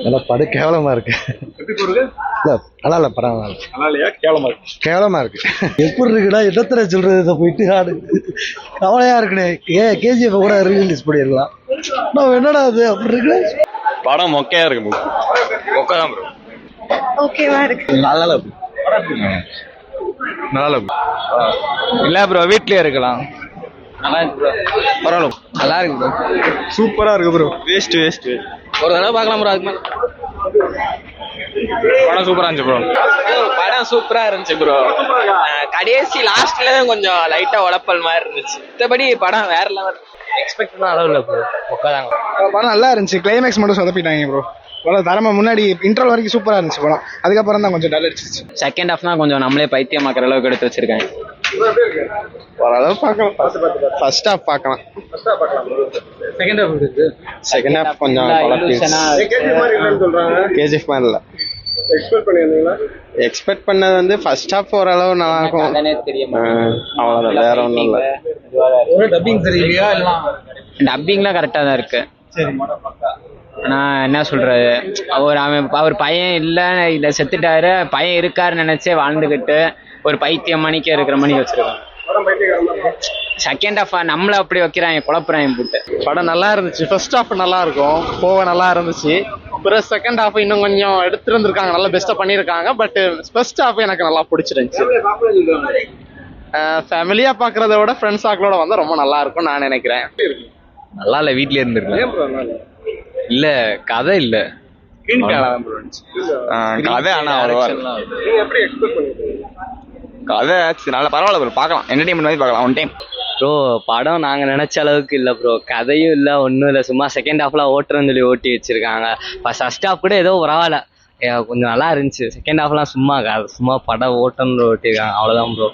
நல்லா படு கேவலமா இருக்கு. எப்படி போறது? இல்ல நல்லா இல்ல பரவாயில்ல. நல்லா இல்லையா? கேவலமா இருக்கு. கேவலமா இருக்கு. எப்படி இருக்குடா இடத்துல சொல்றது இதை போயிட்டு ஆடு கவலையா இருக்குனே. கேஜிஎஃப் கூட ரீலீஸ் பண்ணிடலாம். நான் என்னடா அது அப்படி இருக்கு. படம் மொக்கையா இருக்கு. மொக்கை தான் ப்ரோ. ஓகேவா இருக்கு. நல்லா இல்ல. நல்லா இல்ல ப்ரோ வீட்லயே இருக்கலாம். நல்லா இருக்கு ப்ரோ. பரவாயில்ல நல்லா இருக்கு ப்ரோ. சூப்பரா இருக்கு ப்ரோ. வேஸ்ட் ஒரு தடவை பார்க்கலாம் ப்ரோ. அதுக்கு மேல படம் சூப்பரா இருந்துச்சு ப்ரோ. படம் சூப்பரா இருந்துச்சு ப்ரோ. கடைசி லாஸ்ட்ல கொஞ்சம் லைட்டா உழப்பல் மாதிரி இருந்துச்சு. மற்றபடி படம் வேற லெவல். எக்ஸ்பெக்ட் பண்ண அளவு இல்லை ப்ரோ. உட்காதாங்க படம் நல்லா இருந்துச்சு. கிளைமேக்ஸ் மட்டும் சொதப்பிட்டாங்க ப்ரோ. படம் தரமா முன்னாடி இன்டர்வல் வரைக்கும் சூப்பரா இருந்துச்சு படம். அதுக்கப்புறம் தான் கொஞ்சம் டல் அடிச்சிச்சு. செகண்ட் ஹாஃப்னா கொஞ்சம் நம்மளே பைத்தியமாக்குற அளவுக்கு எடுத்து வச்சிருக்காங்க. ஓரளவு பார்க்கலாம். ஃபர்ஸ்ட் ஹாஃப் பார்க்கலாம். செகண்ட் ஹாஃப் இருக்கு. செகண்ட் ஹாஃப் கொஞ்சம் கேஜிஎஃப் மாதிரி இல்லை. எக்ஸ்பெக்ட் பண்ணது வந்து ஃபர்ஸ்ட் ஹாஃப் ஓரளவு நல்லா இருக்கும். அவ்வளோதான், வேற ஒன்றும் இல்லை. டப்பிங் சரியில்லையா? டப்பிங்லாம் கரெக்டாக தான் இருக்கு. நான் என்ன சொல்றது, அவர் பையன் இல்லை செத்துட்டாரு, பையன் இருக்காருன்னு நினைச்சே வாழ்ந்துகிட்டு ஒரு பைத்தியம் மணிக்கு இருக்கிற மணிக்கு வச்சிருக்காங்க. செகண்ட் ஹாஃப் நம்மள அப்படி வைக்கிறாங்க, குழப்புறாங்க போட்டு. படம் நல்லா இருந்துச்சு. ஃபர்ஸ்ட் ஹாஃப் நல்லா இருக்கும், போக நல்லா இருந்துச்சு. அப்புறம் செகண்ட் ஹாஃப் இன்னும் கொஞ்சம் எடுத்துருந்துருக்காங்க, நல்லா பெஸ்ட்டாக பண்ணியிருக்காங்க. பட் ஃபர்ஸ்ட் ஹாஃப் எனக்கு நல்லா பிடிச்சிருந்துச்சு. ஃபேமிலியாக பார்க்குறத விட ஃப்ரெண்ட்ஸ் ஆக்களோட வந்தால் ரொம்ப நல்லா இருக்கும் நான் நினைக்கிறேன். நல்லா இல்லை, வீட்லயே இருந்திருக்கேன். இல்ல கதை இல்ல கதை. ஆனா கதை நல்ல பரவாயில்ல ப்ரோ. பார்க்கலாம், என்டர்டைன்மெண்ட் மாதிரி பார்க்கலாம் ஒன் டைம். ப்ரோ படம் நாங்க நினைச்ச அளவுக்கு இல்ல ப்ரோ. கதையும் இல்ல, ஒன்றும் இல்லை. சும்மா செகண்ட் ஹாஃப்ல ஓட்டுறன்னு சொல்லி ஓட்டி வச்சிருக்காங்க. ஃபர்ஸ்ட் ஹாஃப் கூட ஏதோ பரவாயில்ல, கொஞ்சம் நல்லா இருந்துச்சு. செகண்ட் ஹாஃப்லாம் சும்மா படம் ஓட்டன்னு ஓட்டிருக்காங்க, அவ்வளவுதான் ப்ரோ.